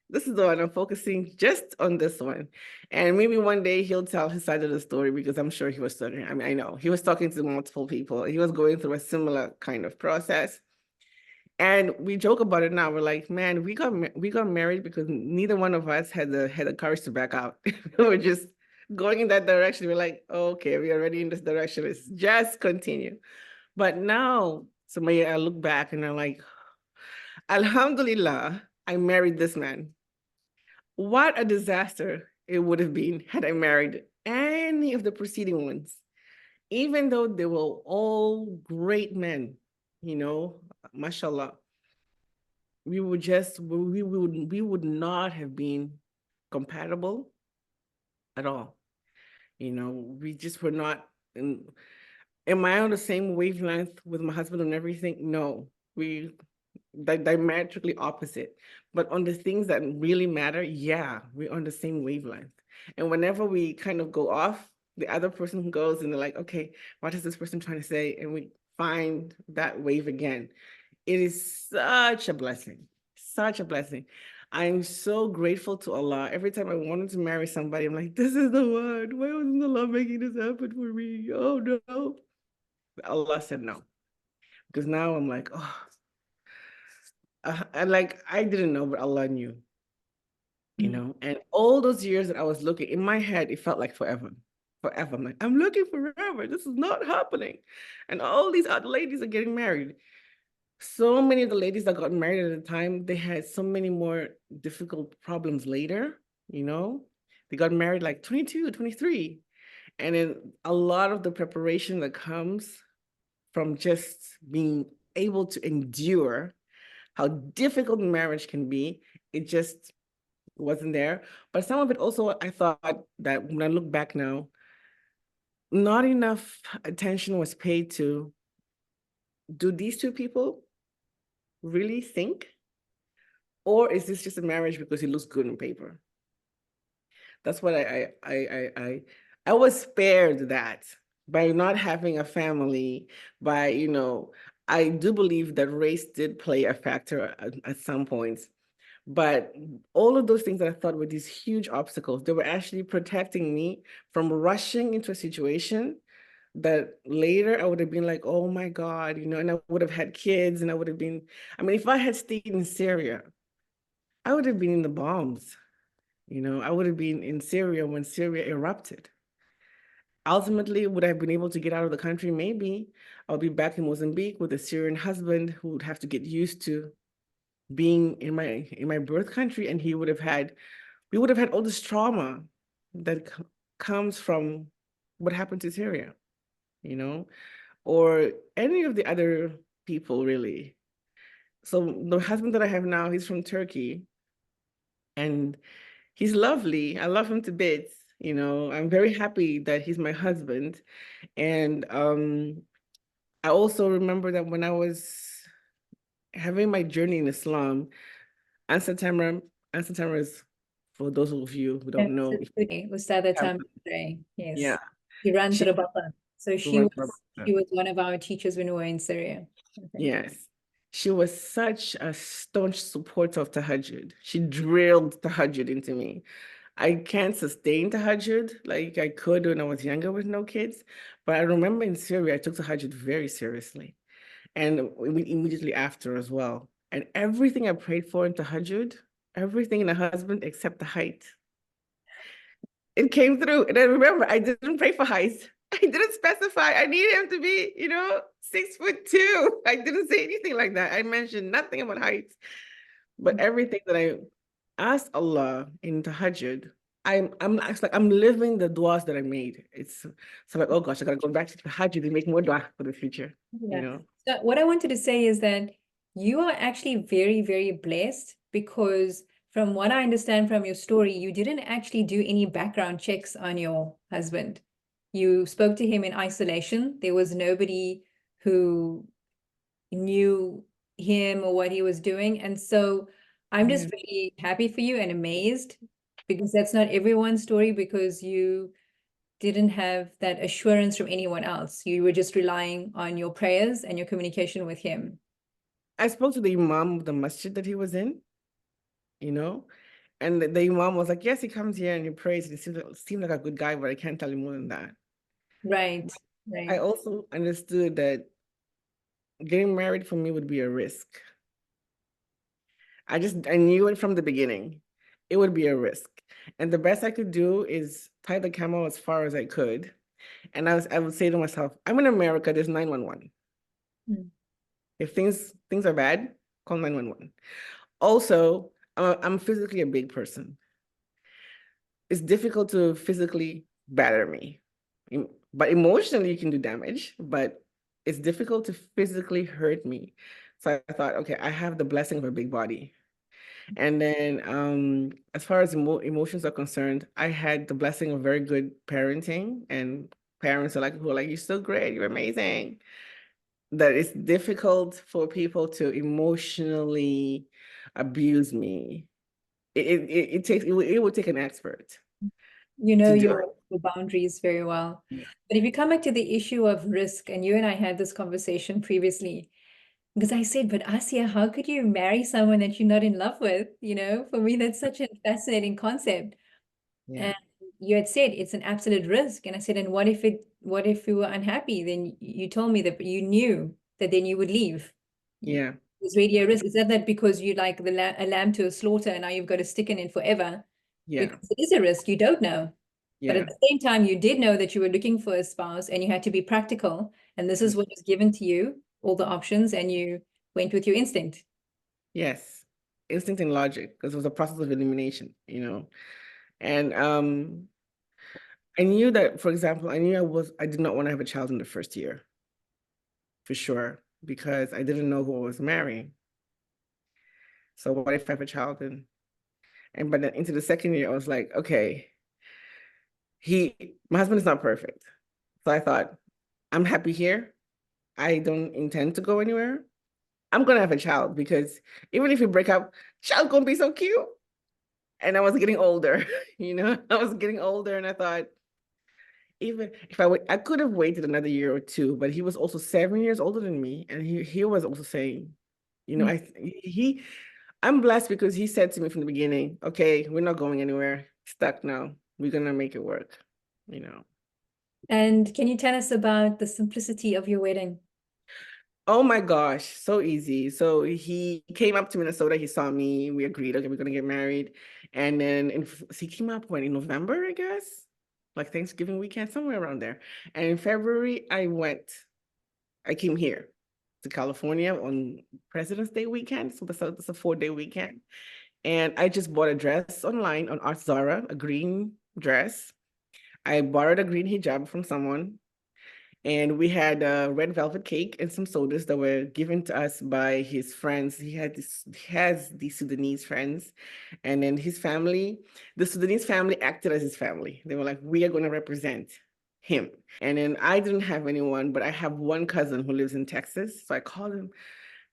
This is the one I'm focusing just on this one. And maybe one day he'll tell his side of the story because I'm sure he was studying. I mean, I know he was talking to multiple people. He was going through a similar kind of process. And we joke about it now. We're like, man, we got married because neither one of us had the courage to back out. We're just going in that direction. We're like, okay, we are already in this direction. Let's just continue. But now, I look back and I'm like, Alhamdulillah, I married this man. What a disaster it would have been had I married any of the preceding ones, even though they were all great men, mashallah. We would not have been compatible at all. We just were not am I on the same wavelength with my husband and everything? No, we diametrically opposite. But on the things that really matter, yeah, we're on the same wavelength. And whenever we kind of go off, the other person goes and they're like, okay, what is this person trying to say? And we find that wave again. It is such a blessing, such a blessing. I'm so grateful to Allah. Every time I wanted to marry somebody, I'm like, this is the one. Why wasn't Allah making this happen for me? Oh no. Allah said no. Because now I'm like, oh, and like I didn't know, but Allah knew, And all those years that I was looking in my head, it felt like forever, forever. I'm like, I'm looking forever. This is not happening, and all these other ladies are getting married. So many of the ladies that got married at the time, they had so many more difficult problems later. They got married like 22, 23, and then a lot of the preparation that comes from just being able to endure how difficult marriage can be, it just wasn't there. But some of it also, I thought that when I look back now, not enough attention was paid to, do these two people really think? Or is this just a marriage because it looks good on paper? That's what I was spared that by not having a family, by, I do believe that race did play a factor at some points. But all of those things that I thought were these huge obstacles, they were actually protecting me from rushing into a situation that later I would have been like, oh my God, and I would have had kids and I would have been, if I had stayed in Syria, I would have been in the bombs. I would have been in Syria when Syria erupted. Ultimately, would I have been able to get out of the country? Maybe. I'll be back in Mozambique with a Syrian husband who would have to get used to being in my birth country, and we would have had all this trauma that comes from what happened to Syria, or any of the other people really. So the husband that I have now, he's from Turkey, and he's lovely. I love him to bits. I'm very happy that he's my husband. And I also remember that when I was having my journey in Islam, Answer Tamara is, for those of you who don't know, Ustadha Tamara, yes. yeah, She runs she Rabata. So she was one of our teachers when we were in Syria. Yes. She was such a staunch supporter of Tahajjud. She drilled Tahajjud into me. I can't sustain Tahajjud like I could when I was younger with no kids. But I remember in Syria, I took Tahajjud very seriously. And immediately after as well. And everything I prayed for in Tahajjud, everything in a husband except the height, it came through. And I remember I didn't pray for height. I didn't specify. I needed him to be, 6'2". I didn't say anything like that. I mentioned nothing about height. But everything that I asked Allah in Tahajjud, I'm living the duas that I made. It's so like, oh gosh, I gotta go back to Tahajjud and make more dua for the future. So what I wanted to say is that you are actually very, very blessed, because from what I understand from your story, you didn't actually do any background checks on your husband. You spoke to him in isolation. There was nobody who knew him or what he was doing. And so I'm just really happy for you and amazed, because that's not everyone's story, because you didn't have that assurance from anyone else. You were just relying on your prayers and your communication with him. I spoke to the imam of the masjid that he was in, you know, and the imam was like, yes, he comes here and he prays. And he seemed like a good guy, but I can't tell you more than that. Right, I right. also understood that getting married for me would be a risk. I knew it from the beginning. It would be a risk. And the best I could do is tie the camel as far as I could. And I would say to myself, I'm in America, there's 911. Mm. If things are bad, call 911. Also, I'm physically a big person. It's difficult to physically batter me. But emotionally you can do damage, but it's difficult to physically hurt me. So I thought, okay, I have the blessing of a big body. And then as far as emotions are concerned, I had the blessing of very good parenting, and parents are like, who are like, you're so great, you're amazing. That it's difficult for people to emotionally abuse me. It would take an expert You know to do it. your boundaries very well. But if you come back to the issue of risk, and you and I had this conversation previously, because I said, but Asia, how could you marry someone that you're not in love with? You know, for me, that's such a fascinating concept. Yeah, And you had said it's an absolute risk. And I said, and what if you were unhappy? Then you told me that you knew that then you would leave. yeah, It's really a risk. Is that because you like a lamb to a slaughter and now you've got to stick in forever? yeah, Because it is a risk, you don't know. But at yeah, the same time, you did know that you were looking for a spouse and you had to be practical. And this is what was given to you, all the options, and you went with your instinct. yes. Instinct and logic, because it was a process of elimination, you know. And I knew that, for example, I did not want to have a child in the first year, for sure, because I didn't know who I was marrying. So what if I have a child and but then into the second year, I was like, okay, my husband is not perfect. So I thought, I'm happy here. I don't intend to go anywhere. I'm gonna have a child because even if we break up, child gonna be so cute. And I was getting older, I was getting older, and I thought, even if I could have waited another year or two, but he was also 7 years older than me, and he was also saying, Mm. I'm blessed because he said to me from the beginning, okay, we're not going anywhere, stuck now, we're gonna make it work, you know. And can you tell us about the simplicity of your wedding? Oh my gosh, so easy. So he came up to Minnesota, he saw me, we agreed, okay, we're gonna get married. And then he came up when in November, I guess, like Thanksgiving weekend, somewhere around there. And in February, I came here to California on President's Day weekend. So that's a 4-day weekend. And I just bought a dress online on Art Zara, a green dress. I borrowed a green hijab from someone. And we had a red velvet cake and some sodas that were given to us by his friends. He has these Sudanese friends, and then the Sudanese family acted as his family. They were like, we are going to represent him. And then I didn't have anyone, but I have one cousin who lives in Texas. So I called him,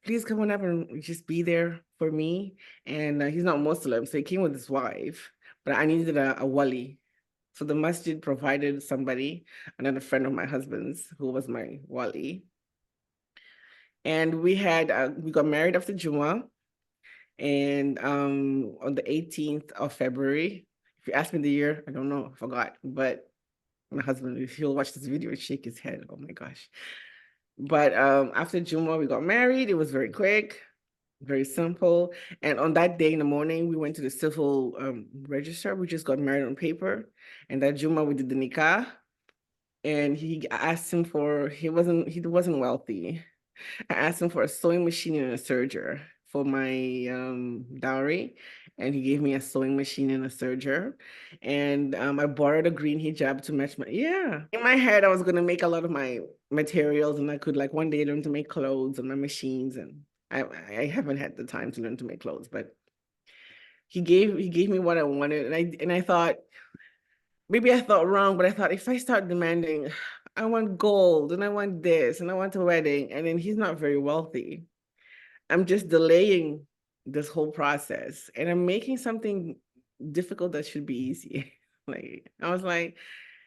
please come on up and just be there for me. And he's not Muslim, so he came with his wife, but I needed a wali. So the masjid provided somebody, another friend of my husband's, who was my wali. And we got married after Juma, and on the 18th of February. If you ask me the year, I don't know, I forgot. But my husband, if he'll watch this video, shake his head. Oh my gosh. But after Juma, we got married. It was very quick, very simple. And on that day in the morning, we went to the civil register. We just got married on paper. And that Juma, we did the nikah. And I asked him he wasn't wealthy. I asked him for a sewing machine and a serger for my dowry. And he gave me a sewing machine and a serger. And I borrowed a green hijab to match yeah. In my head, I was gonna make a lot of my materials, and I could like one day learn to make clothes on my machines. And I haven't had the time to learn to make clothes, but he gave me what I wanted. And I thought, maybe I thought wrong, but I thought if I start demanding, I want gold and I want this and I want a wedding, and then he's not very wealthy, I'm just delaying this whole process and I'm making something difficult that should be easy. Like, I was like,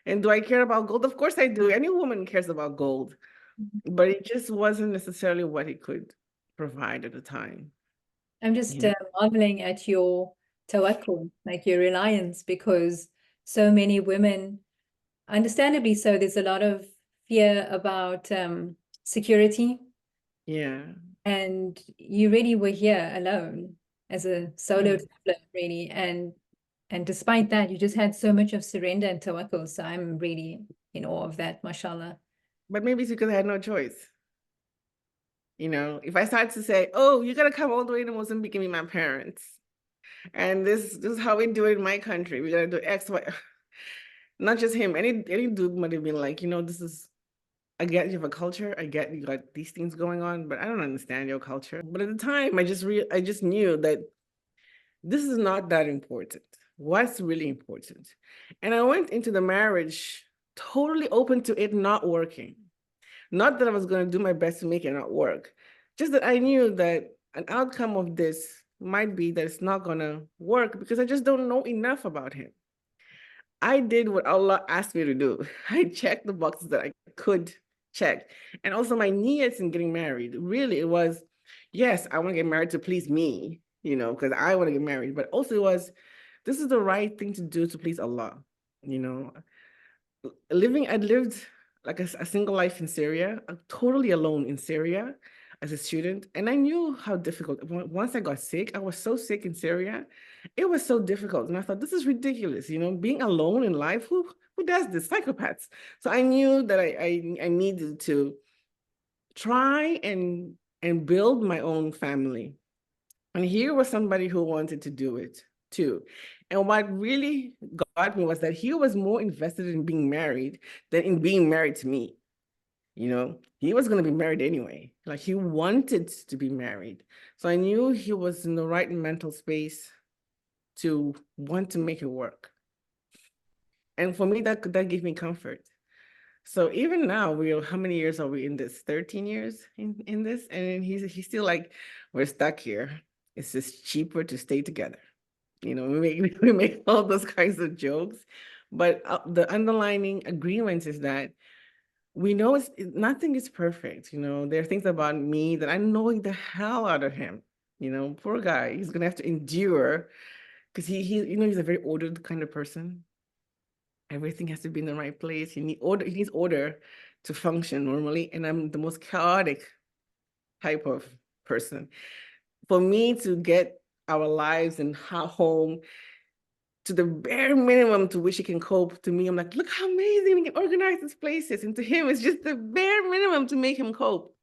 and do I care about gold? Of course I do. Any woman cares about gold, but it just wasn't necessarily what he could provide at the time. I'm just You know? marveling at your tawakkul, like your reliance, because so many women, understandably so, there's a lot of fear about security, Yeah. and you really were here alone as a solo Yeah. traveler, really, and despite that, you just had so much of surrender and tawakkul. So I'm really in awe of that, mashallah. But maybe it's because I had no choice. You know, if I started to say, oh, you gotta come all the way to Mozambique and meet my parents. And this is how we do it in my country. We gotta do X, Y. Not just him. Any dude might have been like, you know, this is, I get you have a culture. I get you got these things going on, but I don't understand your culture. But at the time, I just knew that this is not that important. What's really important? And I went into the marriage totally open to it not working. Not that I was going to do my best to make it not work, just that I knew that an outcome of this might be that it's not going to work because I just don't know enough about him. I did what Allah asked me to do. I checked the boxes that I could check. And also my needs in getting married. Really, it was, yes, I want to get married to please me, you know, because I want to get married. But also it was, this is the right thing to do to please Allah, you know. I lived like a single life in Syria, totally alone in Syria as a student. And I knew how difficult, once I got sick, I was so sick in Syria. It was so difficult. And I thought, this is ridiculous, you know, being alone in life, who does this? Psychopaths. So I knew that I needed to try and build my own family. And here was somebody who wanted to do it too. And what really got me was that he was more invested in being married than in being married to me. You know, he was going to be married anyway. Like he wanted to be married. So I knew he was in the right mental space to want to make it work. And for me, that gave me comfort. So even now, how many years are we in this? 13 years in this? And he's still like, we're stuck here. It's just cheaper to stay together. You know, we make all those kinds of jokes, but the underlying agreement is that we know nothing is perfect. You know, there are things about me that I'm knowing the hell out of him. You know, poor guy, he's gonna have to endure because he's a very ordered kind of person. Everything has to be in the right place. He needs order to function normally, and I'm the most chaotic type of person. For me to get our lives and home to the bare minimum to which he can cope, to me, I'm like, look how amazing we can organize these places. And to him, it's just the bare minimum to make him cope.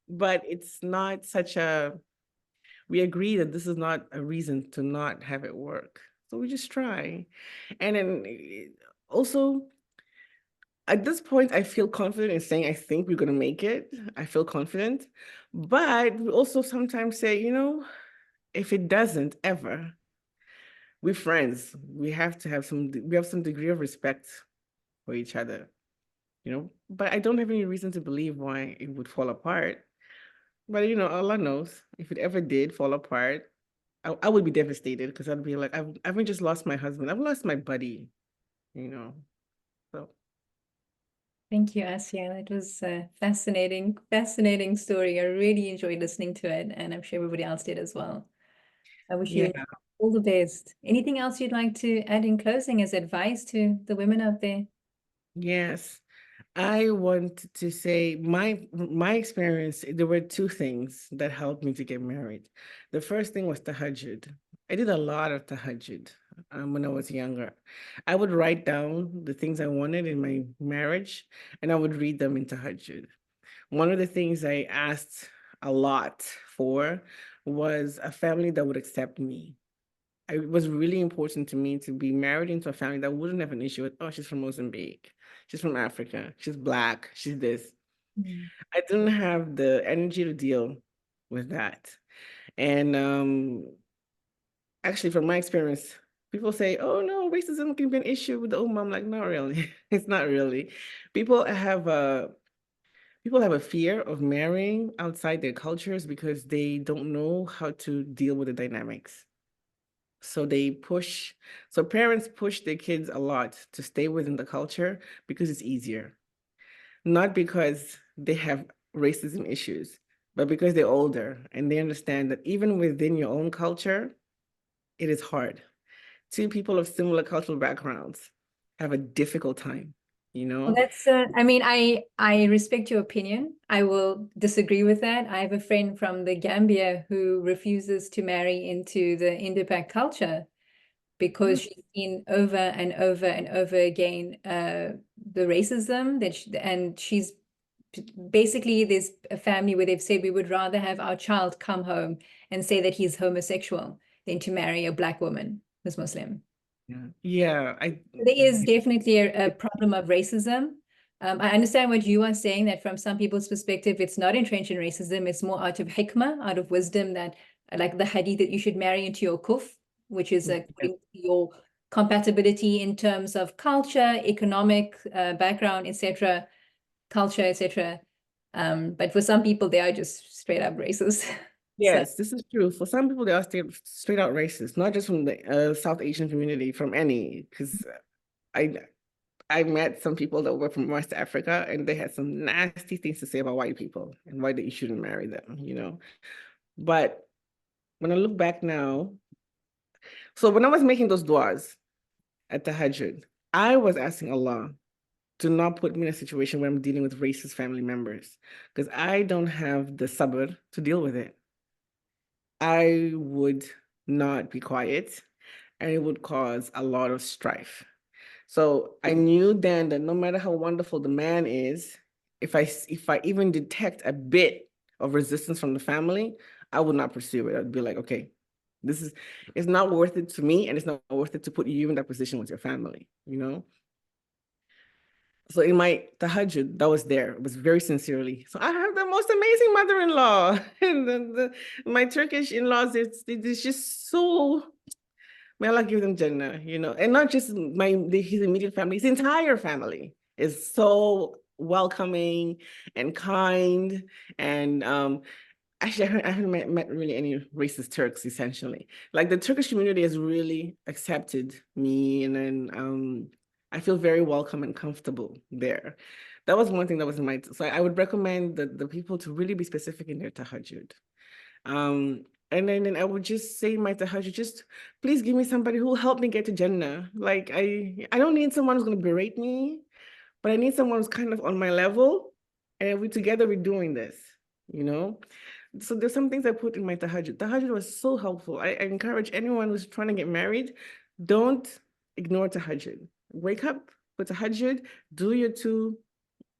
But it's not we agree that this is not a reason to not have it work. So we just try. And then also, at this point, I feel confident in saying, I think we're going to make it. I feel confident. But we also sometimes say, you know, if it doesn't ever, we're friends. We have some degree of respect for each other, you know. But I don't have any reason to believe why it would fall apart. But you know, Allah knows if it ever did fall apart, I would be devastated because I'd be like, I haven't just lost my husband, I've lost my buddy, you know. So Thank you, Assiya. It was a fascinating story. I really enjoyed listening to it, and I'm sure everybody else did as well. I wish yeah, you all the best. Anything else you'd like to add in closing as advice to the women out there? yes. I want to say my experience, there were two things that helped me to get married. The first thing was Tahajjud. I did a lot of Tahajjud when I was younger. I would write down the things I wanted in my marriage and I would read them in Tahajjud. One of the things I asked a lot for was a family that would accept me. It was really important to me to be married into a family that wouldn't have an issue with, oh, she's from Mozambique, she's from Africa, she's Black, she's this. Mm. I didn't have the energy to deal with that. And actually, from my experience, people say, oh no, racism can be an issue with the Ummah. I'm like, not really. It's not really. People have a people have a fear of marrying outside their cultures because they don't know how to deal with the dynamics. So parents push their kids a lot to stay within the culture because it's easier, not because they have racism issues. but because they're older and they understand that even within your own culture, it is hard. Two people of similar cultural backgrounds have a difficult time, you Well, know? that's, I mean, I respect your opinion. I will disagree with that. I have a friend from the Gambia who refuses to marry into the Indo-Pak culture because she's seen over and over and over again the racism and she's basically, there's a family where they've said we would rather have our child come home and say that he's homosexual than to marry a black woman who's Muslim. Yeah. Yeah. There is definitely a problem of racism. I understand what you are saying, that from some people's perspective, it's not entrenched in racism. It's more out of hikmah, out of wisdom, that like the hadith that you should marry into your kuf, which is according to your compatibility in terms of culture, economic background, etc., culture, etc. But for some people, they are just straight up racist. So Yes, this is true. For some people, they are straight out racist, not just from the South Asian community, from any, because I I met some people that were from West Africa and they had some nasty things to say about white people and why you shouldn't marry them, you know. But when I look back now, so when I was making those du'as at Tahajjud, I was asking Allah to not put me in a situation where I'm dealing with racist family members because I don't have the sabr to deal with it. I would not be quiet and it would cause a lot of strife. So I knew then that no matter how wonderful the man is, if I even detect a bit of resistance from the family, I would not pursue it. I'd be like, okay, it's not worth it to me, and it's not worth it to put you in that position with your family, you know? So in my tahajjud, that was there. It was very sincerely. So I have the most amazing mother-in-law. And my Turkish in-laws, it's just so, may Allah give them Jannah, you know, and not just his immediate family, his entire family is so welcoming and kind. And actually, I haven't met really any racist Turks, essentially. Like the Turkish community has really accepted me, and then I feel very welcome and comfortable there. That was one thing that was in my, so I would recommend the people to really be specific in their tahajjud. And then I would just say my tahajjud, just please give me somebody who will help me get to Jannah. Like I don't need someone who's gonna berate me, but I need someone who's kind of on my level, and we together we're doing this, you know? So there's some things I put in my tahajjud. Tahajjud was so helpful. I encourage anyone who's trying to get married, don't ignore tahajjud. Wake up, put tahajjud, do your two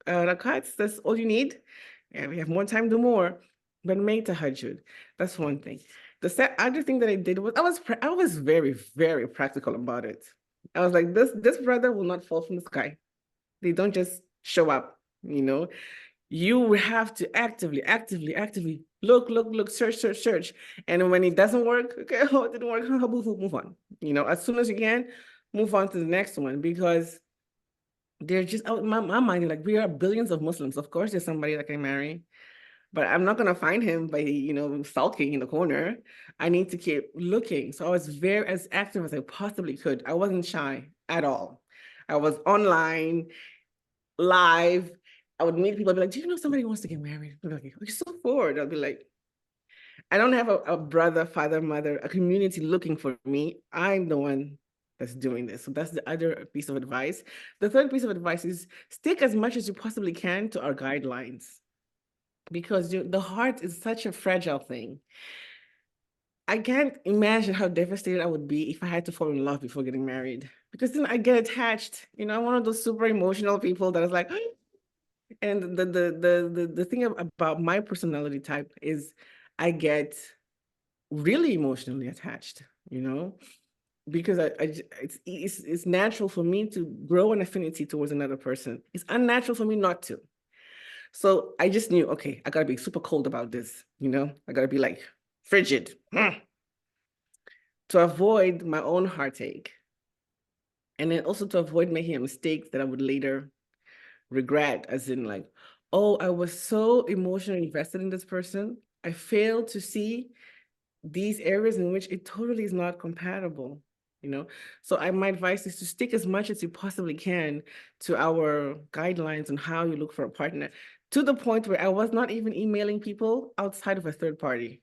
rakats. That's all you need. And we have more time, do more. But make tahajjud. That's one thing. The other thing that I did was I was very, very practical about it. I was like, this brother will not fall from the sky. They don't just show up, you know. You have to actively look, search. And when it doesn't work, okay, oh, it didn't work, move on. You know, as soon as you can, move on to the next one because they're just out my mind, like we are billions of Muslims. Of course, there's somebody that can marry, but I'm not gonna find him by, you know, sulking in the corner. I need to keep looking. So I was very as active as I possibly could. I wasn't shy at all. I was online, live. I would meet people, I'd be like, do you know somebody who wants to get married? I'd be like, you're so forward. I'll be like, I don't have a brother, father, mother, a community looking for me. I'm the one that's doing this. So that's the other piece of advice. The third piece of advice is stick as much as you possibly can to our guidelines because the heart is such a fragile thing. I can't imagine how devastated I would be if I had to fall in love before getting married because then I get attached. You know, I'm one of those super emotional people that is like, and the thing about my personality type is I get really emotionally attached, you know, because it's natural for me to grow an affinity towards another person. It's unnatural for me not to. So I just knew, okay, I gotta be super cold about this, you know, I gotta be like frigid to avoid my own heartache. And then also to avoid making a mistake that I would later regret, as in like, oh, I was so emotionally invested in this person. I failed to see these areas in which it totally is not compatible, you know? So my advice is to stick as much as you possibly can to our guidelines on how you look for a partner. to the point where I was not even emailing people outside of a third party.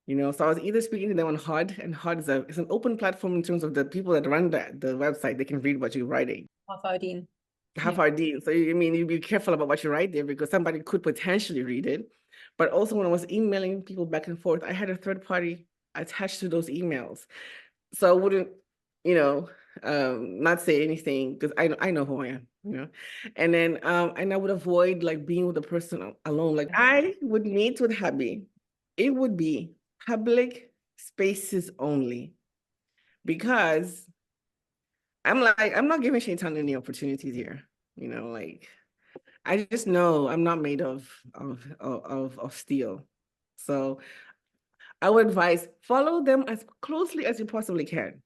So I was either speaking to them on HUD, and HUD is an open platform in terms of the people that run the website. They can read what you're writing. Half our dean. Half our deal. So you be careful about what you write there, because somebody could potentially read it. But also, when I was emailing people back and forth, I had a third party attached to those emails. So I wouldn't, not say anything, because I know who I am. And then and I would avoid like being with the person alone. Like I would meet with Habi. It would be public spaces only, because I'm not giving Shaitan any opportunities here. Like I just know I'm not made of steel. So I would advise, follow them as closely as you possibly can.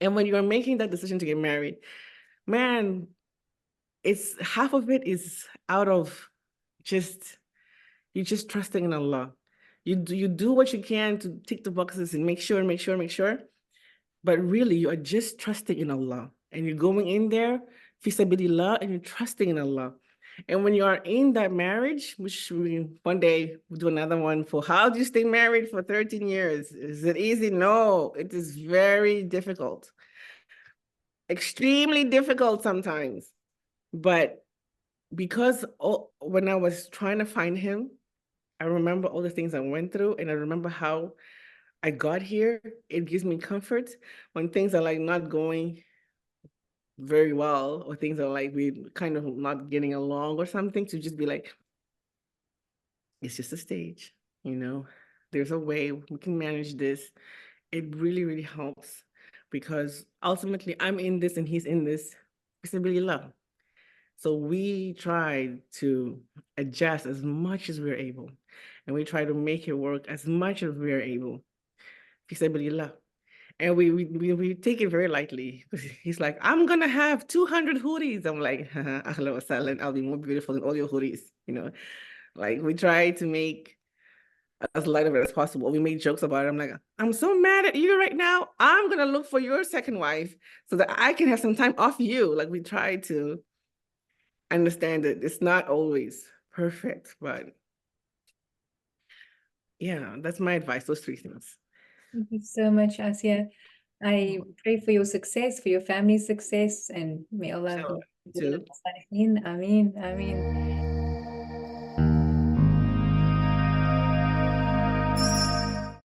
And when you're making that decision to get married, man, it's half of it is out of just you're just trusting in Allah. You do what you can to tick the boxes and make sure. But really, you are just trusting in Allah. And you're going in there, fi sabilillah, and you're trusting in Allah. And when you are in that marriage, which one day we'll do another one for how do you stay married for 13 years? Is it easy? No, it is very difficult. Extremely difficult sometimes. But because when I was trying to find him, I remember all the things I went through, and I remember how I got here. It gives me comfort when things are like not going very well, or things are like we kind of not getting along or something, to just be like, it's just a stage, there's a way we can manage this. It really, really helps, because ultimately I'm in this and he's in this. It's really love. So we try to adjust as much as we're able, and we try to make it work as much as we're able. Fisabilillah. And we take it very lightly. He's like, I'm gonna have 200 hoodies. I'm like, ahlan wa sahlan, I'll be more beautiful than all your hoodies. Like we try to make as light of it as possible. We make jokes about it. I'm like, I'm so mad at you right now. I'm gonna look for your second wife so that I can have some time off you. Like we try to understand that it's not always perfect, but yeah, that's my advice. Those three things. Thank you so much, Asia. I pray for your success, for your family's success, and may Allah Inshallah. be Too. Ameen, Ameen.